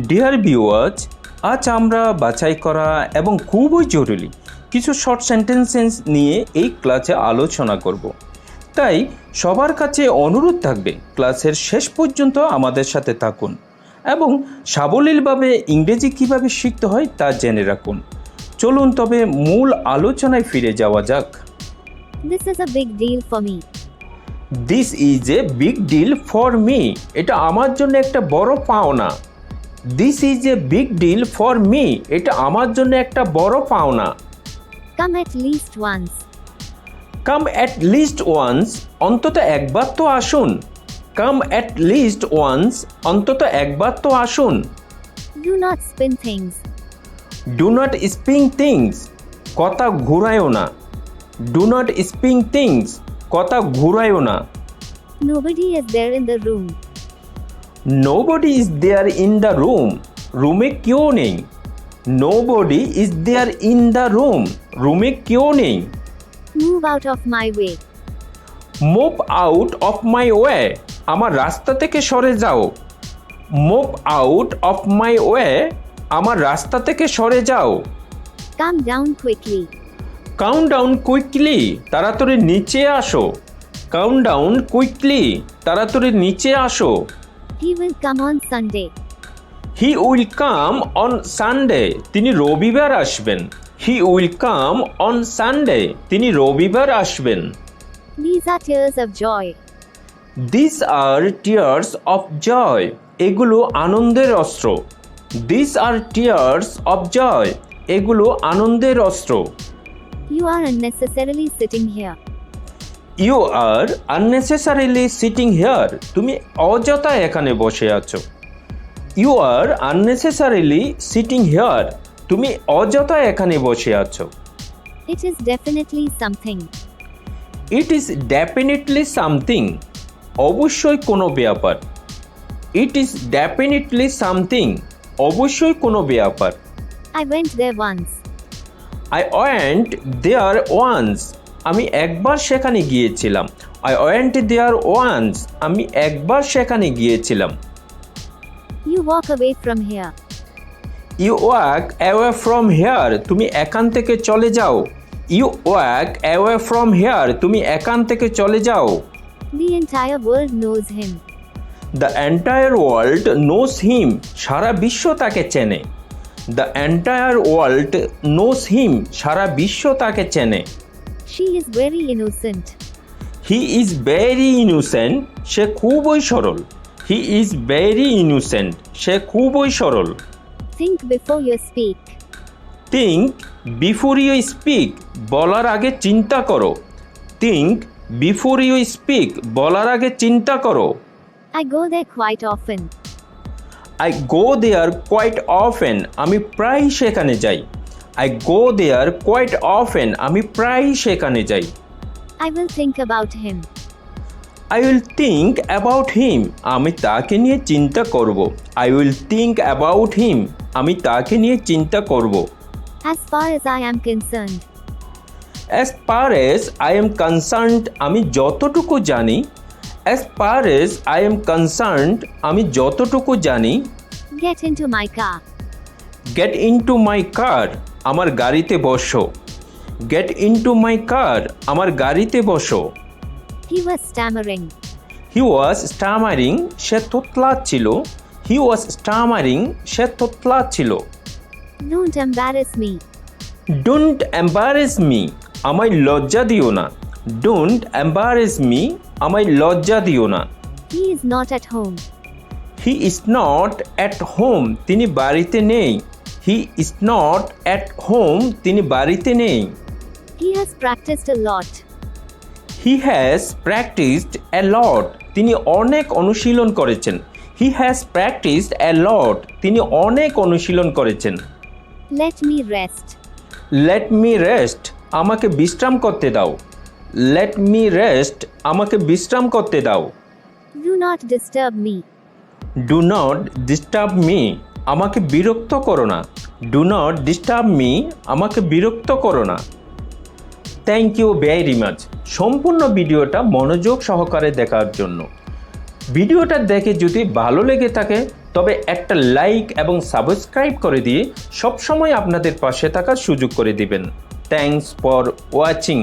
Dear viewers, আজ আমরা বাছাই করা এবং খুবই জরুরি কিছু শর্ট সেন্টেন্সেস নিয়ে এই ক্লাসে আলোচনা করব। তাই সবার কাছে অনুরোধ থাকবে ক্লাসের শেষ পর্যন্ত আমাদের সাথে থাকুন এবং সাবলীলভাবে ইংরেজি কিভাবে শিখতে হয় তা জেনে রাখুন। চলুন তবে মূল আলোচনায় ফিরে যাওয়া যাক। This is a big deal for me. This is a big deal for me. এটা আমার জন্য একটা বড় পাওনা। This is a big deal for me. এটা আমার জন্য একটা বড় পাওনা। Come at least once. Come at least once. অন্তত একবার তো আসুন। Come at least once. অন্তত একবার তো আসুন। Do not spin things. Do not spin things. কথা ঘুরায়ও না। Do not spin things. কথা ঘুরায়ও না। Nobody is there in the room. Nobody is there in the room. রুমে কেউ নেই। Nobody is there in the room. রুমে কেউ নেই। Move out of my way. Move out of my way. আমার রাস্তা থেকে সরে যাও। Move out of my way. আমার রাস্তা থেকে সরে যাও। Come down quickly. Come down quickly. তাড়াতাড়ি নিচে আসো। Come down quickly. তাড়াতাড়ি নিচে আসো। He will come on Sunday. He will come on Sunday. তিনি রবিবার আসবেন। He will come on Sunday. তিনি রবিবার আসবেন। These are tears of joy. This are tears of joy. এগুলো আনন্দের অস্ত্র। This are tears of joy. এগুলো আনন্দের অস্ত্র। You are unnecessarily sitting here. You are unnecessarily sitting here. তুমি অযথা এখানে বসে আছো। You are unnecessarily sitting here. তুমি অযথা এখানে বসে আছো। It is definitely something. It is definitely something. অবশ্যই কোনো ব্যাপার। It is definitely something. অবশ্যই কোনো ব্যাপার। I went there once. I went there once. আমি একবার সেখানে গিয়েছিলাম। I went there once. আমি একবার সেখানে গিয়েছিলাম। You walk away from here. You walk away from here. তুমি এখান থেকে চলে যাও। You walk away from here. তুমি এখান থেকে চলে যাও। The entire world knows him. The entire world knows him. সারা বিশ্ব তাকে চেনে। The entire world knows him. সারা বিশ্ব তাকে চেনে। She is very innocent. He is very innocent. সে খুবই সরল। He is very innocent. সে খুবই সরল। Think before you speak. Think before you speak. বলার আগে চিন্তা করো। Think before you speak. বলার আগে চিন্তা করো। I go there quite often. I go there quite often. আমি প্রায়ই সেখানে যাই। I go there quite often. আমি প্রায়ই সেখানে যাই। I will think about him. I will think about him. আমি তাকে নিয়ে চিন্তা করব। I will think about him. আমি তাকে নিয়ে চিন্তা করব। As far as I am concerned. As per as I am concerned. আমি যতটুকু জানি। As per as I am concerned. আমি যতটুকু জানি। Get into my car. Get into my car. আমার গাড়িতে বসো। Get into my car. আমার গাড়িতে বসো। He was stammering. He was stammering. সে তোতলাচ্ছিল। He was stammering. সে তোতলাচ্ছিল। Don't embarrass me. Don't embarrass me. আমায় লজ্জা দিও না। Don't embarrass me. আমায় লজ্জা দিও না। He is not at home. He is not at home. তিনি বাড়িতে নেই। He is not at home. তিনি বাড়িতে নেই। He has practiced a lot. He has practiced a lot. তিনি অনেক অনুশীলন করেছেন। He has practiced a lot. তিনি অনেক অনুশীলন করেছেন। Let me rest. Let me rest. আমাকে বিশ্রাম করতে দাও। Let me rest. আমাকে বিশ্রাম করতে দাও। Do not disturb me. Do not disturb me. আমাকে বিরক্ত করো না। Do not disturb me. আমাকে বিরক্ত করো না। থ্যাংক ইউ ভেরি মাচ সম্পূর্ণ ভিডিওটা মনোযোগ সহকারে দেখার জন্য। ভিডিওটা দেখে যদি ভালো লেগে থাকে তবে একটা লাইক এবং সাবস্ক্রাইব করে দিয়ে সবসময় আপনাদের পাশে থাকার সুযোগ করে দিবেন। Thanks for watching.